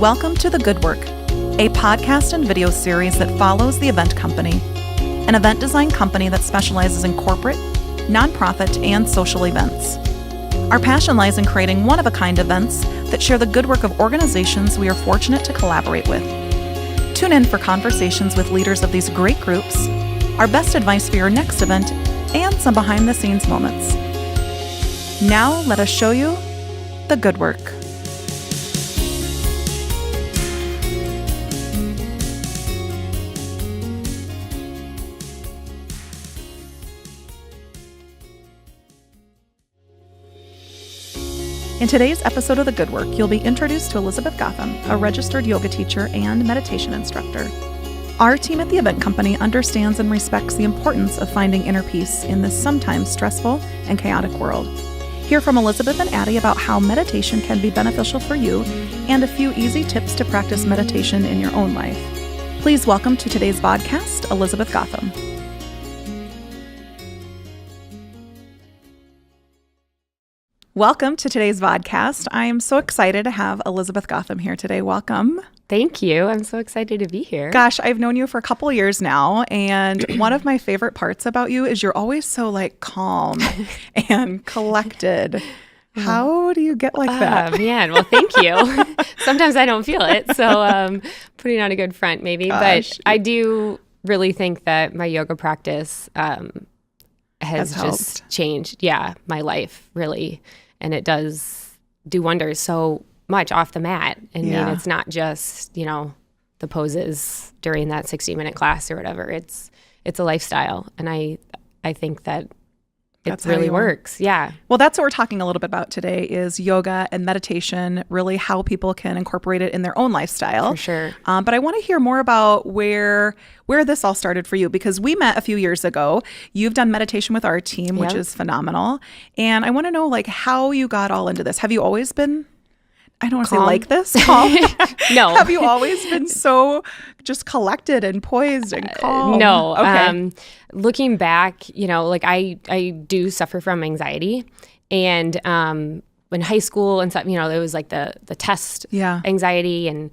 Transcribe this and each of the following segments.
Welcome to The Good Work, a podcast and video series that follows The Event Company, an event design company that specializes in corporate, nonprofit, and social events. Our passion lies in creating one-of-a-kind events that share the good work of organizations we are fortunate to collaborate with. Tune in for conversations with leaders of these great groups, our best advice for your next event, and some behind-the-scenes moments. Now, let us show you the good work. In today's episode of The Good Work, you'll be introduced to Elizabeth Gotham, a registered yoga teacher and meditation instructor. Our team at the Event Company understands and respects the importance of finding inner peace in this sometimes stressful and chaotic world. Hear from Elizabeth and Addie about how meditation can be beneficial for you and a few easy tips to practice meditation in your own life. Please welcome to today's podcast, Elizabeth Gotham. Welcome to today's vodcast. I am so excited to have Elizabeth Gotham here today. Welcome. Thank you. I'm so excited to be here. Gosh, I've known you for a couple of years now, and one of my favorite parts about you is you're always so calm and collected. How do you get like that? Man, well, thank you. Sometimes I don't feel it, so putting on a good front maybe. Gosh. But I do really think that my yoga practice has just changed, my life really. And it does do wonders so much off the mat. I mean, it's not just, the poses during that 60-minute class or whatever. It's a lifestyle. And I think that it really works. Yeah. Well, that's what we're talking a little bit about today is yoga and meditation, really how people can incorporate it in their own lifestyle. For sure. But I want to hear more about where this all started for you, because we met a few years ago. You've done meditation with our team, which is phenomenal. And I want to know how you got all into this. Have you always been, I don't want to say like this, calm? No. Have you always been so just collected and poised and calm? No. Okay. Looking back, I do suffer from anxiety. And in high school and stuff, it was the test anxiety and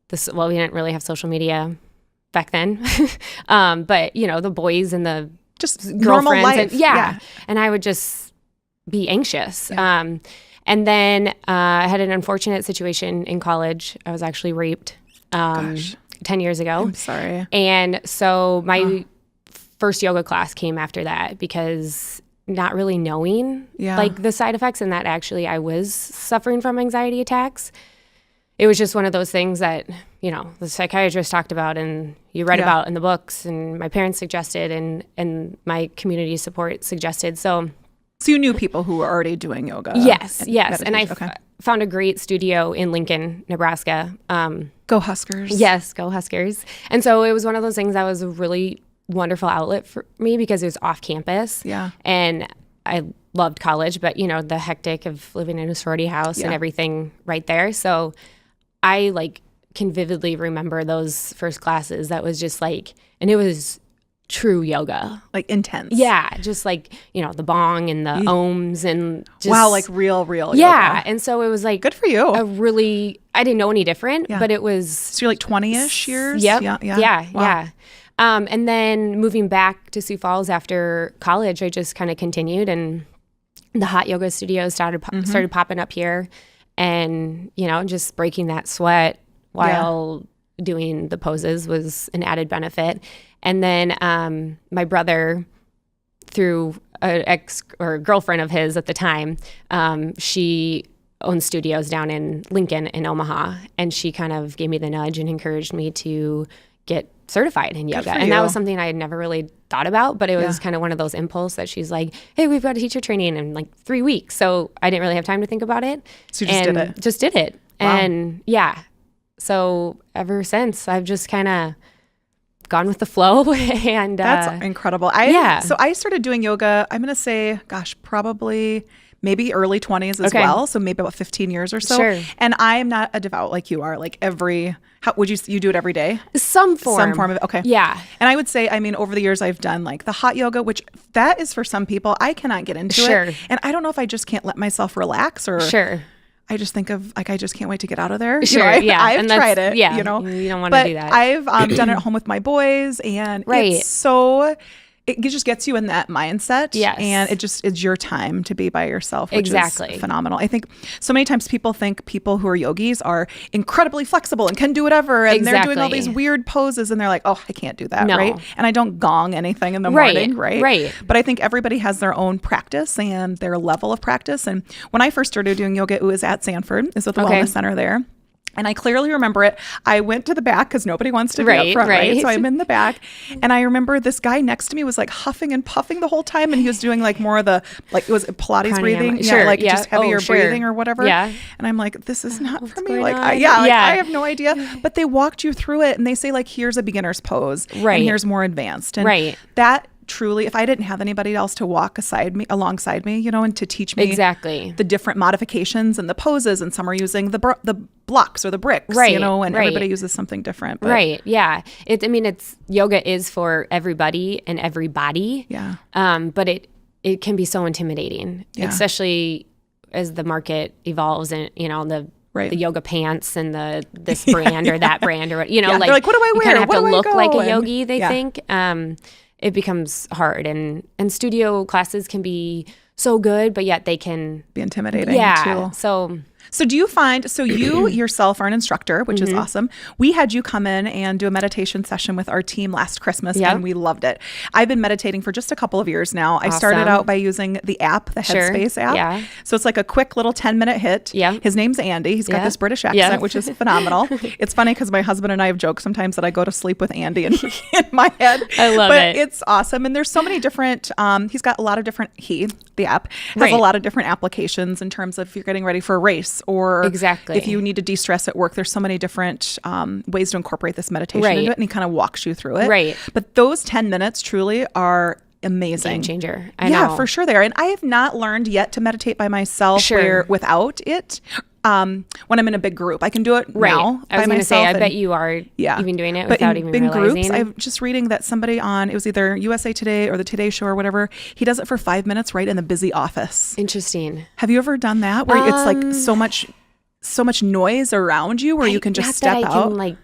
this. Well, we didn't really have social media back then. But, the boys and the just girlfriends. Normal life. And I would just be anxious. Yeah. And then I had an unfortunate situation in college. I was actually raped 10 years ago. I'm sorry. And so my first yoga class came after that because not really knowing the side effects and that actually I was suffering from anxiety attacks. It was just one of those things that, the psychiatrist talked about and you read about in the books and my parents suggested and my community support suggested. So you knew people who were already doing yoga? Yes. And I found a great studio in Lincoln, Nebraska. Go Huskers. Yes, go Huskers. And so it was one of those things that was a really wonderful outlet for me because it was off campus. Yeah. And I loved college, but, the hectic of living in a sorority house and everything right there. So I, can vividly remember those first classes. That was just and it was true yoga, intense. Just the bong and the ohms and just real yoga. And so it was good for you. I didn't know any different, but it was so you're 20-ish years. Yep. Yeah. And then moving back to Sioux Falls after college, I just kind of continued, and the hot yoga studios started popping up here, and just breaking that sweat while doing the poses was an added benefit. And then my brother, through an ex or girlfriend of his at the time, she owned studios down in Lincoln in Omaha, and she kind of gave me the nudge and encouraged me to get certified in yoga. And that was something I had never really thought about, but it was kind of one of those impulse that she's like, hey, we've got a teacher training in 3 weeks. So I didn't really have time to think about it. So you just did it. Wow. And so ever since I've just kind of gone with the flow. And that's incredible. So I started doing yoga, I'm going to say, probably maybe early 20s as well. So maybe about 15 years or so. Sure. And I'm not a devout like you are. How would you do it every day? Some form of it. Okay. Yeah. And I would say, over the years I've done the hot yoga, which that is for some people. I cannot get into it. And I don't know if I just can't let myself relax or I just think of like, I just can't wait to get out of there. Sure, I've tried it, you don't want to do that. I've done it at home with my boys, and it's so, it just gets you in that mindset. Yes. And it's your time to be by yourself, which Exactly. is phenomenal. I think so many times people think people who are yogis are incredibly flexible and can do whatever. And they're doing all these weird poses and they're like, oh, I can't do that. No. Right. And I don't gong anything in the morning. Right. Right. But I think everybody has their own practice and their level of practice. And when I first started doing yoga, it was at Sanford. It's at the Wellness Center there. And I clearly remember it. I went to the back because nobody wants to be up front, right? So I'm in the back. And I remember this guy next to me was like huffing and puffing the whole time. And he was doing like more of the, like it was Pilates breathing. Sure, just heavier breathing or whatever. Yeah. And I'm like, this is not for me. Like, I have no idea. But they walked you through it and they say like, here's a beginner's pose. Right. And here's more advanced. And that truly, if I didn't have anybody else to walk alongside me, and to teach me the different modifications and the poses, and some are using the blocks or the bricks, and everybody uses something different. But. Right. Yeah. It's yoga is for everybody and every body. Yeah. But it can be so intimidating, especially as the market evolves and, the yoga pants and this brand or that brand or like, they're like, what do I wear? You kind of have Where to do look I go? like a yogi, they think. It becomes hard, and studio classes can be so good, but yet they can be intimidating too. So do you find, you yourself are an instructor, which is awesome. We had you come in and do a meditation session with our team last Christmas, and we loved it. I've been meditating for just a couple of years now. Awesome. I started out by using the app, the Headspace app. Yeah. So it's like a quick little 10-minute hit. Yeah. His name's Andy. He's got this British accent, which is phenomenal. It's funny because my husband and I have joked sometimes that I go to sleep with Andy in my head. I love it. But it's awesome. And there's so many different, he's got a lot of different, the app has a lot of different applications in terms of if you're getting ready for a race or if you need to de-stress at work. There's so many different ways to incorporate this meditation into it, and he kind of walks you through it. Right. But those 10 minutes truly are amazing. Game changer. I know. For sure they are. And I have not learned yet to meditate by myself without it. When I'm in a big group, I can do it now. I was going to say, I bet you are even doing it without even realizing. But in big groups, I'm just reading that somebody it was either USA Today or the Today Show or whatever, he does it for 5 minutes right in the busy office. Interesting. Have you ever done that where it's like so much noise around you where you can just step out? I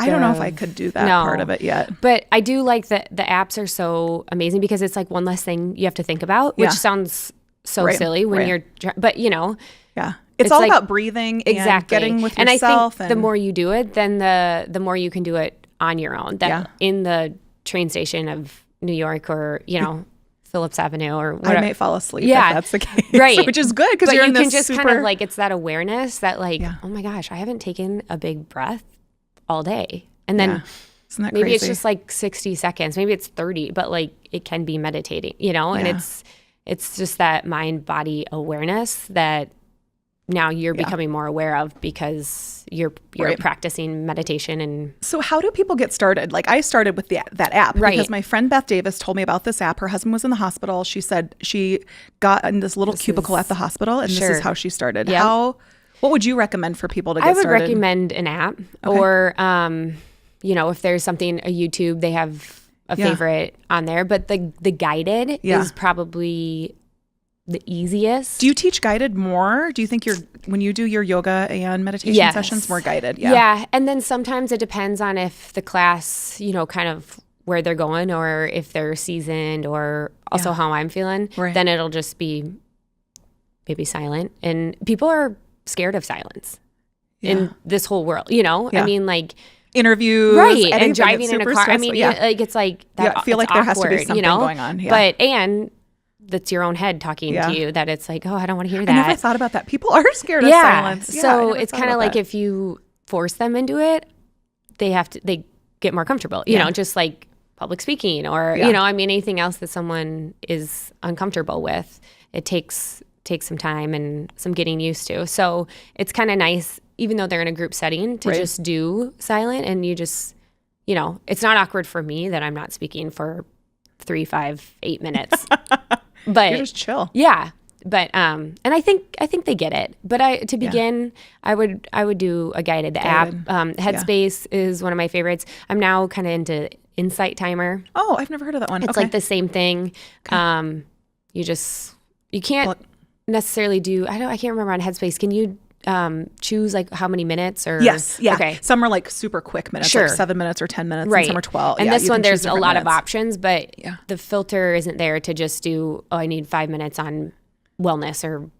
don't know if I could do that part of it yet. But I do like that the apps are so amazing because it's like one less thing you have to think about, which sounds so silly when you're, but Yeah. It's all about breathing and getting with yourself. And I think the more you do it, then the more you can do it on your own. In the train station of New York or, Phillips Avenue or whatever. I may fall asleep if that's the case. Right. Which is good because you're in this can just kind of like, it's that awareness that oh my gosh, I haven't taken a big breath all day. And then Isn't that maybe crazy? it's just like 60 seconds, maybe it's 30, but like it can be meditating, and it's just that mind body awareness that now you're becoming more aware of because you're practicing meditation. And so how do people get started? Like I started with that app because my friend Beth Davis told me about this app. Her husband was in the hospital. She said she got in this little cubicle at the hospital, and this is how she started. Yep. What would you recommend for people to get started? I would recommend an app or, if there's something, a YouTube, they have a favorite on there, but the guided is probably the easiest. Do you teach guided more? Do you think when you do your yoga and meditation sessions, more guided? Yeah. And then sometimes it depends on if the class, kind of where they're going or if they're seasoned or also how I'm feeling, then it'll just be maybe silent. And people are scared of silence in this whole world, I mean, like interviews, and driving in a car. Stressful. I mean, it's like that. I feel like there has to be something going on. Yeah. But that's your own head talking to you that it's like, oh, I don't want to hear that. I never thought about that. People are scared of silence. So it's kind of like if you force them into it, they get more comfortable, just like public speaking or, anything else that someone is uncomfortable with. It takes some time and some getting used to. So it's kind of nice, even though they're in a group setting, to just do silent and you just, it's not awkward for me that I'm not speaking for 3, 5, 8 minutes. But you're just chill. Yeah. But and I think they get it. But to begin, I would do a guided app. Headspace is one of my favorites. I'm now kind of into Insight Timer. Oh, I've never heard of that one. It's like the same thing. You can't necessarily do, I can't remember on Headspace. Can you choose like how many minutes or? Yes. Yeah. Okay. Some are like super quick minutes, Sure. like 7 minutes or 10 minutes, Right. and some are 12. And yeah, this you one, can there's choose a different lot of minutes. options, but Yeah. the filter isn't there to just do, I need 5 minutes on wellness or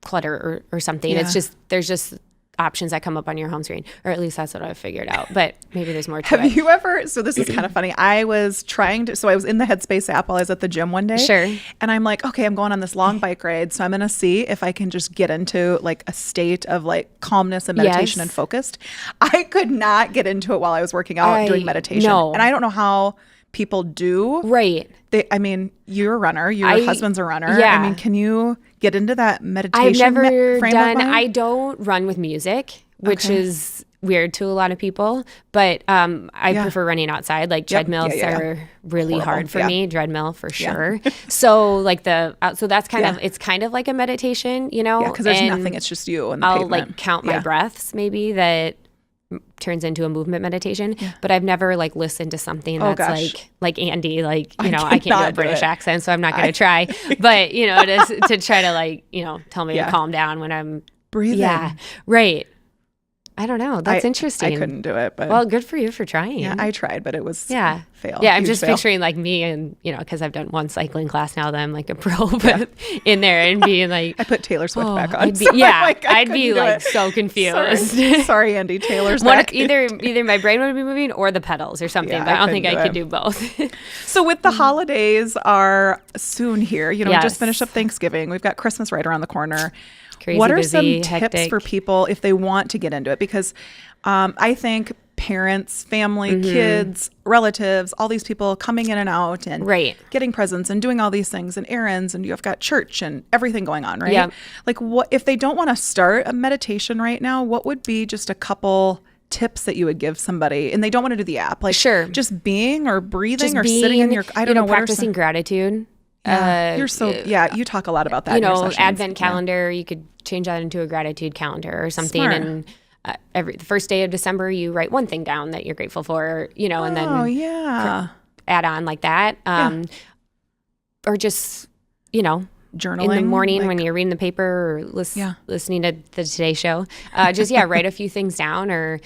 clutter or something. Yeah. It's just, there's just options that come up on your home screen, or at least that's what I've figured out, but maybe there's more to it. Have you ever, so this is kind of funny. I was in the Headspace app while I was at the gym one day. Sure. And I'm like, okay, I'm going on this long bike ride. So I'm going to see if I can just get into like a state of like calmness and meditation Yes. and focused. I could not get into it while I was working out doing meditation. no. And I don't know how people do. Right. I mean, you're a runner. Your husband's a runner. Yeah. I mean, can you get into that meditation I've never frame done, of mind? I don't run with music, which Okay. is weird to a lot of people, but I Yeah. prefer running outside. Like Yep. treadmills Yeah. are really Horrible. hard for Yeah. me. Treadmill for sure. So like so that's kind of, Yeah. it's kind of like a meditation, you know? Yeah, because there's And nothing. It's just you and the I'll pavement. like count my Yeah. breaths maybe that turns into a movement meditation, but I've never like listened to something that's gosh. like Andy, like, you I know, I can't do a cannot do British it. accent, so I'm not going to try, but you know, to try to like, you know, tell me Yeah. to calm down when I'm Breathing. Yeah. Right. I don't know. That's interesting. I couldn't do it, but Well, good for you for trying. yeah, I tried, but it was Yeah. fail. Yeah, I'm Huge just fail. picturing like me and, you know, because I've done one cycling class now that I'm like a pro, but in there and being like, I put Taylor Swift back on. I'd be, so I'm yeah, like, I I'd be couldn't do like it. so confused. Sorry, Andy. Taylor's One, back. either my brain would be moving or the pedals or something, Yeah, but I don't I think couldn't I do could do both. So with the holidays are soon here, you know, we Yes. just finished up Thanksgiving. We've got Christmas right around the corner. Crazy what are busy, some tips hectic. for people if they want to get into it? Because I think parents, family, Mm-hmm. kids, relatives, all these people coming in and out and Right. getting presents and doing all these things and errands, and you've got church and everything going on, right? Yep. Like, what if they don't want to start a meditation right now? What would be just a couple tips that you would give somebody, and they don't want to do the app, like Sure. just being or breathing Just or being, sitting in your, I don't you know, know, what are practicing some, gratitude. yeah, you're so, yeah, you talk a lot about that You in your know, sessions. advent Yeah. calendar, you could change that into a gratitude calendar or something. Smart. And the first day of December, you write one thing down that you're grateful for, you know, and Oh, then yeah. add on like that. Or just, you know, Journaling. in the morning like- when you're reading the paper or Yeah. listening to the Today Show, just, write a few things down or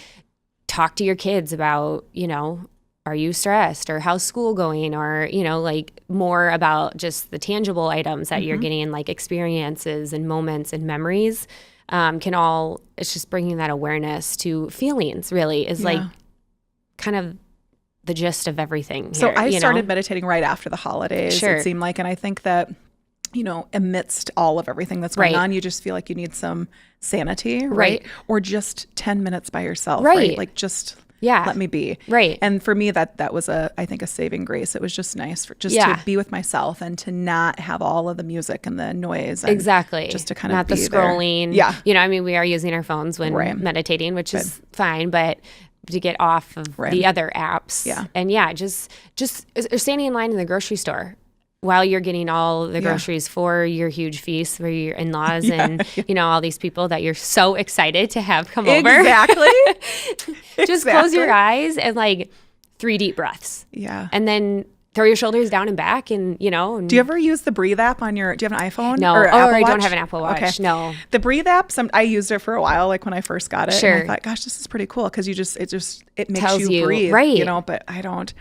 talk to your kids about, you know, are you stressed or how's school going, or, you know, like more about just the tangible items that you're getting, like experiences and moments and memories it's just bringing that awareness to feelings really is like kind of the gist of everything So here, I you started know? meditating right after the holidays, Sure. it seemed like. And I think that, you know, amidst all of everything that's going Right. on, you just feel like you need some sanity, right? Right. Or just 10 minutes by yourself, Right. Like just Yeah. let me be. Right. And for me, that was I think a saving grace. It was just nice for just Yeah. to be with myself and to not have all of the music and the noise. And Exactly. Just to kind of not the be there. scrolling. Yeah. You know, I mean, we are using our phones when Right. meditating, which is fine, but to get off of Right. the other apps. Yeah. And just or standing in line in the grocery store while you're getting all the groceries for your huge feast for your in-laws and, you know, all these people that you're so excited to have come over. Exactly. Just close your eyes and like 3 deep breaths. Yeah. And then throw your shoulders down and back and, you know. And Do you ever use the Breathe app on your, do you have an iPhone? No. Or Oh, Apple I don't Watch? have an Apple Watch. Okay. No. The Breathe app, I used it for a while, like when I first got it. Sure. And I thought, gosh, this is pretty cool because it makes Tells you, breathe, right. you know, but I don't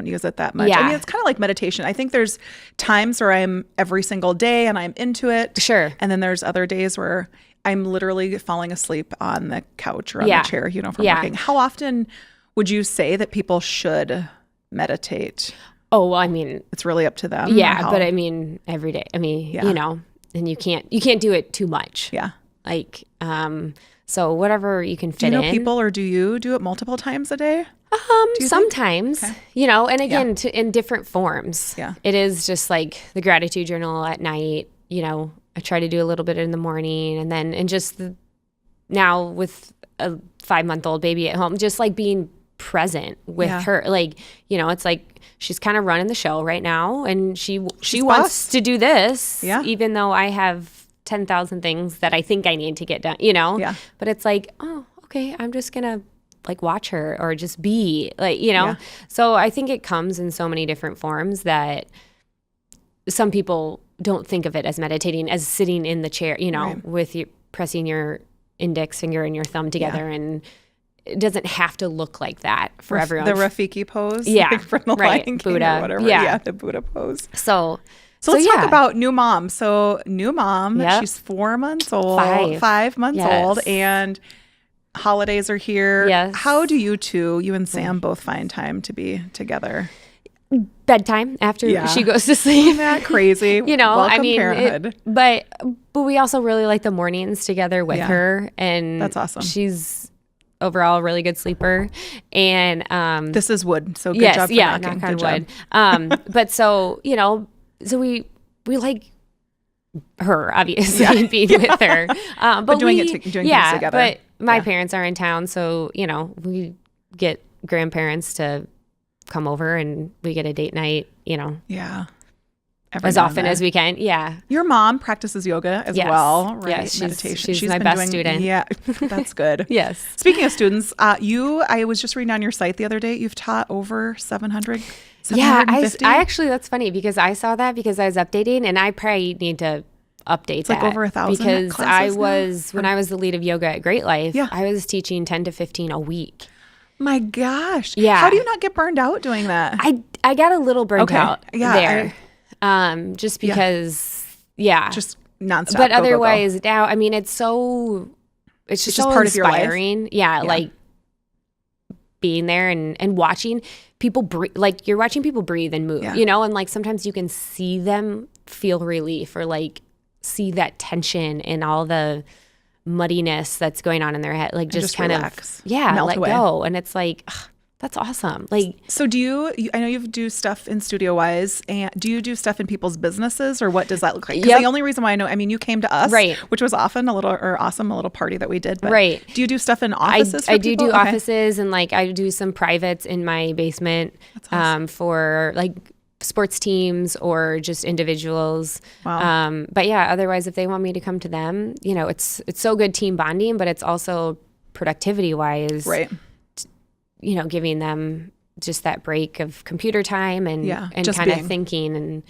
use it that much. Yeah. I mean, it's kind of like meditation. I think there's times where I'm every single day and I'm into it. Sure. And then there's other days where I'm literally falling asleep on the couch or on Yeah. the chair, you know, from Yeah. working. How often would you say that people should meditate? Oh, well, I mean, It's really up to them. yeah, how- but I mean, every day. I mean, Yeah. you know, and you can't do it too much. yeah. Like, so whatever you can Do fit you know in. people, or do you do it multiple times a day? Sometimes, you know, and again, in different forms. Yeah. It is just like the gratitude journal at night. You know, I try to do a little bit in the morning, and just now with a 5-month-old baby at home, just like being present with Yeah. her. Like, you know, it's like she's kind of running the show right now, and she She's wants boss. to do this, Yeah. even though I have 10,000 things that I think I need to get done. You know, Yeah. But it's like, oh, okay, I'm just gonna like watch her or just be like, you know. Yeah. So I think it comes in so many different forms that some people don't think of it as meditating, as sitting in the chair, Right. with you pressing your index finger and your thumb together, and it doesn't have to look like that for everyone. The Rafiki pose, Yeah, like from the right. Lion King Buddha. or whatever. Yeah. The Buddha pose. So let's talk yeah. about new mom. So new mom, Yep. she's 4 months old, 5 months Yes. old, and holidays are here. Yes. How do you and Sam both find time to be together? Bedtime after Yeah. she goes to sleep. Isn't that crazy? Welcome parenthood. But we also really like the mornings together with her, and That's awesome. She's overall a really good sleeper, and This is wood, so good yes, job for yeah, knocking. knock on Good job. wood. But so we like her, obviously, being with her, but doing things together. But my parents are in town, so we get grandparents to come over, and we get a date night, Yeah. as often as we can. Yeah. Your mom practices yoga as Yes. well, right? Yes, meditation. she's my been best student. Yeah, that's good. Yes. Speaking of students, I was just reading on your site the other day, you've taught over 700, Yeah, 750? I actually, that's funny because I saw that because I was updating, and I probably need to update that. like over 1,000 because classes when I was the lead of yoga at Great Life, Yeah. I was teaching 10 to 15 a week. My gosh. Yeah. How do you not get burned out doing that? I got a little burnt Okay. out Yeah, there. Just because, Just nonstop. but go, go, go. otherwise now, I mean, it's just so part of your life. inspiring. Yeah, like being there and watching people breathe, like you're watching people breathe and move, and like sometimes you can see them feel relief or like see that tension and all the muddiness that's going on in their head, like just kind relax. of Melt let away. go. And it's like, ugh, that's awesome. Like, So I know you do stuff in Studio Wise, and do you do stuff in people's businesses, or what does that look like? Because the only reason why I mean, you came to us, Right. which was awesome, a little party that we did. But Right. Do you do stuff in offices? I do offices, and like I do some privates in my basement for like sports teams or just individuals. Wow. But yeah, otherwise if they want me to come to them, it's so good team bonding, but it's also productivity wise, Right. Giving them just that break of computer time and just kind of being. thinking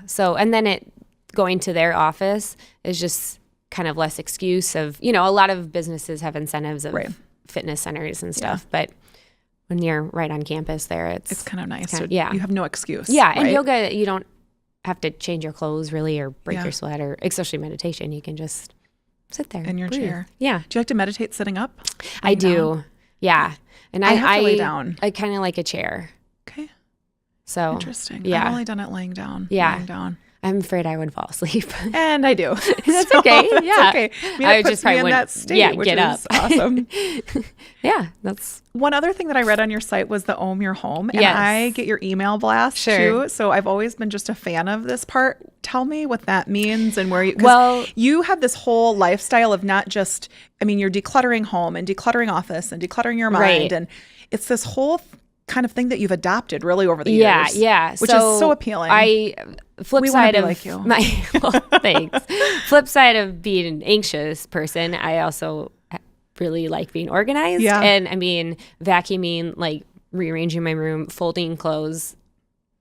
so and then going to their office is just kind of less excuse of a lot of businesses have incentives of fitness centers and stuff, but when you're right on campus there, it's kind of nice. so you have no excuse. and right? yoga, you don't have to change your clothes really or break your sweat, or especially meditation, you can just sit there in your breathe. chair. Yeah, Do you like to meditate sitting up? I do. Yeah, and I have to lay down. I kind of like a chair. Okay. So Interesting. Yeah, I've only done it laying down. Yeah. Laying down. I'm afraid I would fall asleep. And I do. That's okay. Yeah. Okay. I mean, I it puts just me probably in wouldn't- that state, which get is up. awesome. Yeah, that's One other thing that I read on your site was the Ohm Your Home. And Yes. I get your email blast Sure. too. So I've always been just a fan of this part. Tell me what that means and where you, 'cause Well- you have this whole lifestyle of not just, you're decluttering home and decluttering office and decluttering your mind. Right. And it's this whole kind of thing that you've adopted really over the years. Yeah. Which is so appealing. Flip We wanna side be of like you. thanks. Flip side of being an anxious person, I also really like being organized. Yeah. And I mean, vacuuming, like rearranging my room, folding clothes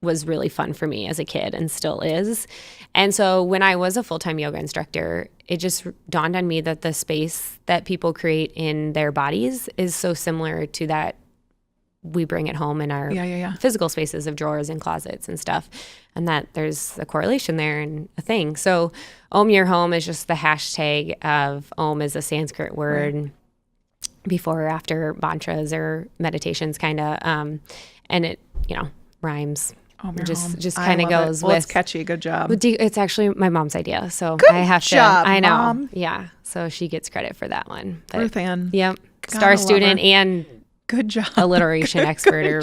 was really fun for me as a kid and still is. And so when I was a full-time yoga instructor, it just dawned on me that the space that people create in their bodies is so similar to that we bring it home in our physical spaces of drawers and closets and stuff, and that there's a correlation there and a thing. So Om Your Home is just the hashtag of Om is a Sanskrit word before or after mantras or meditations kind of, and it, rhymes. Ohm Your just Home. just I kind of love it. goes Well, with it's catchy. Good job. it's actually my mom's idea, so Good I have job, to. I know, Mom. Yeah. So she gets credit for that one. But, Ruth Ann. Yep. Gotta Star love student her. and Good job. alliteration expert or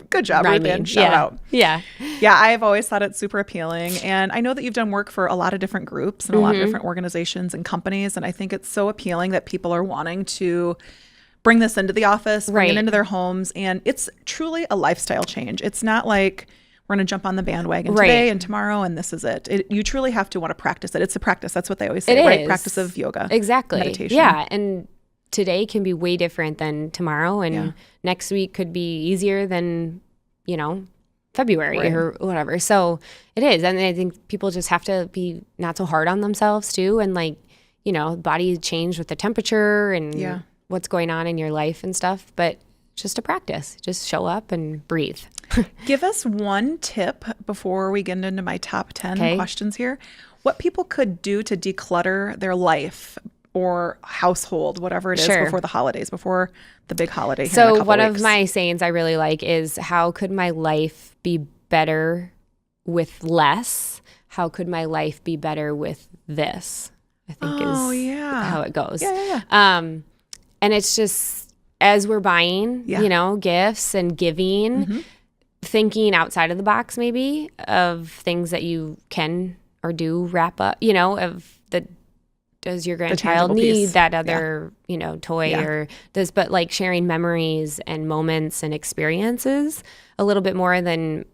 Good job, Ruth rhyming. Ann. Shout out. Yeah. Yeah, I've always thought it's super appealing. And I know that you've done work for a lot of different groups and a lot of different organizations and companies. And I think it's so appealing that people are wanting to bring this into the office, bring it Right. into their homes. And it's truly a lifestyle change. It's not like we're going to jump on the bandwagon Right. today and tomorrow and this is it. You truly have to want to practice it. It's a practice. That's what they always say, It right? is. Practice of yoga. Exactly. Meditation. Yeah. And today can be way different than tomorrow. And next week could be easier than, February Right. or whatever. So it is. And I think people just have to be not so hard on themselves too. And like, body change with the temperature and what's going on in your life and stuff. But just a practice, just show up and breathe. Give us one tip before we get into my top 10 questions here. What people could do to declutter their life or household, whatever it is, before the holidays, before the big holiday. So one of my sayings I really like is, how could my life be better with less? How could my life be better with this? I think is how it goes. And it's just, as we're buying, gifts and giving, thinking outside of the box maybe of things that you can or do wrap up, does your grandchild need that other, toy or this, but like sharing memories and moments and experiences a little bit more than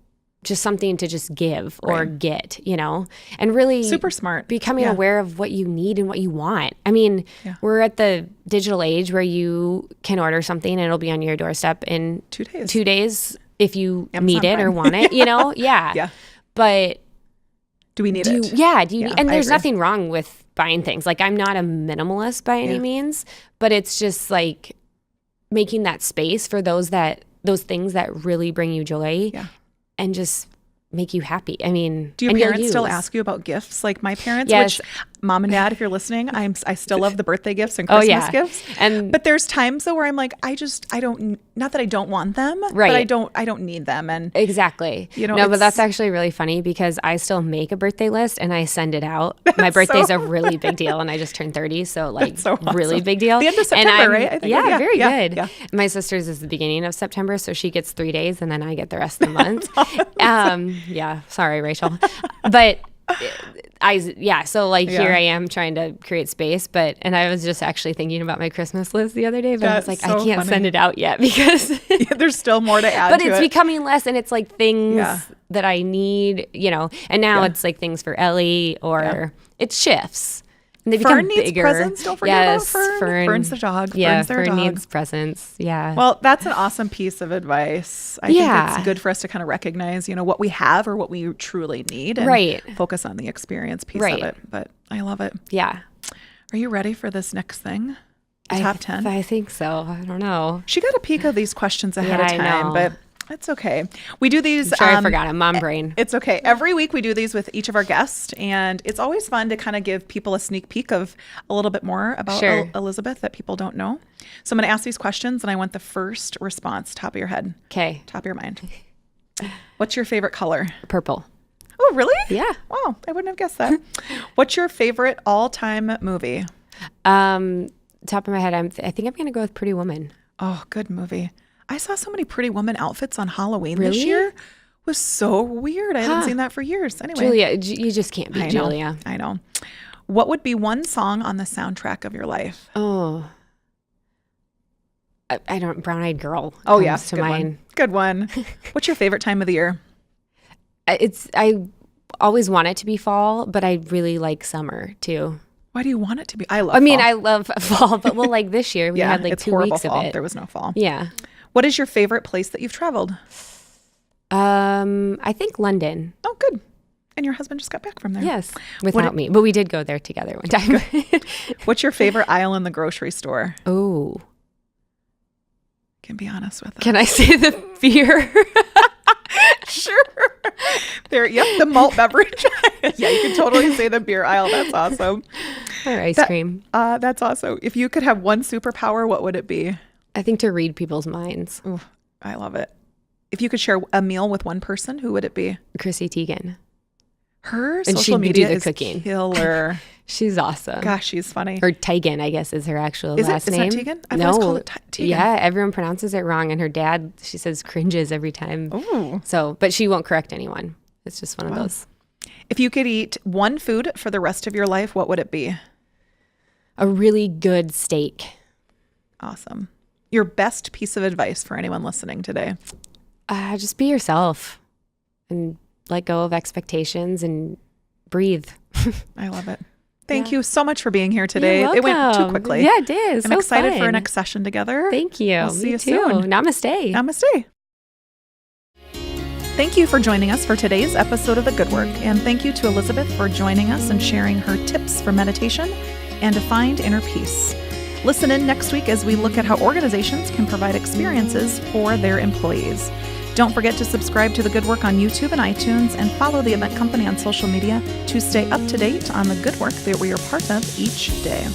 just something to just give or get, and really super smart, becoming aware of what you need and what you want. I mean, we're at the digital age where you can order something and it'll be on your doorstep in 2 days if you need it or want it, But do we need it? Yeah. Do you need, and there's nothing wrong with buying things. Like, I'm not a minimalist by any means, but it's just like making that space for those things that really bring you joy and just make you happy. I mean, do your parents still ask you about gifts? Like my parents, which mom and dad, if you're listening, I still love the birthday gifts and Christmas gifts. But there's times though where I'm like, I don't, not that I don't want them, but I don't need them. And exactly. But that's actually really funny because I still make a birthday list and I send it out. My birthday's a really big deal and I just turned 30. So like really big deal. The end of September, right? I think, very good. Yeah. My sister's is the beginning of September. So she gets 3 days and then I get the rest of the month. Sorry, Rachel. But so like here I am trying to create space, and I was just actually thinking about my Christmas list the other day, but I was like, I can't send it out yet because there's still more to add. But it's becoming less, and it's like things that I need, and now it's like things for Ellie or it shifts. And they become Fern needs bigger. presents. Don't forget about Fern. Fern's the dog. Yeah, Fern's their Fern dog. needs presents. Yeah. Well, that's an awesome piece of advice. I think it's good for us to kind of recognize, what we have or what we truly need and focus on the experience piece of it. But I love it. Yeah. Are you ready for this next thing? Top 10? I think so. I don't know. She got a peek of these questions ahead of time, I know. but it's okay. We do these. I'm sure I forgot it. Mom brain. It's okay. Every week we do these with each of our guests, and it's always fun to kind of give people a sneak peek of a little bit more about Elizabeth that people don't know. So I'm going to ask these questions, and I want the first response, top of your head. Okay. Top of your mind. What's your favorite color? Purple. Oh, really? Yeah. Wow. I wouldn't have guessed that. What's your favorite all-time movie? Top of my head, I think I'm going to go with Pretty Woman. Oh, good movie. I saw so many Pretty Woman outfits on Halloween this year. It was so weird. I haven't seen that for years. Anyway. Julia, you just can't beat Julia. I know. What would be one song on the soundtrack of your life? Oh. I don't, Brown Eyed Girl. Oh, yeah. To mind. Good one. What's your favorite time of the year? I always want it to be fall, but I really like summer too. Why do you want it to be? I love fall, but like this year we had like 2 weeks fall. of it. There was no fall. Yeah. What is your favorite place that you've traveled? I think London. Oh, good. And your husband just got back from there. Yes, without me. But we did go there together one time. What's your favorite aisle in the grocery store? Oh. Can be honest with us. Can I say the beer? Sure. There, the malt beverage. Yeah, you can totally say the beer aisle. That's awesome. Or ice cream. That's awesome. If you could have one superpower, what would it be? I think to read people's minds. Ooh, I love it. If you could share a meal with one person, who would it be? Chrissy Teigen. Her and social media is cooking. Killer. She's awesome. Gosh, she's funny. Or Teigen, I guess, is her actual last name. Is that Teigen? No. Call it Teigen. Yeah, everyone pronounces it wrong. And her dad, she says, cringes every time. Ooh. But she won't correct anyone. It's just one of those. If you could eat one food for the rest of your life, what would it be? A really good steak. Awesome. Your best piece of advice for anyone listening today? Just be yourself and let go of expectations and breathe. I love it. Thank you so much for being here today. You're it went too welcome. quickly. Yeah, it did. I'm excited for our next session together. Thank you. We'll see you too. soon. Namaste. Namaste. Thank you for joining us for today's episode of The Good Work, and thank you to Elizabeth for joining us and sharing her tips for meditation and to find inner peace. Listen in next week as we look at how organizations can provide experiences for their employees. Don't forget to subscribe to The Good Work on YouTube and iTunes, and follow the event company on social media to stay up to date on the good work that we are part of each day.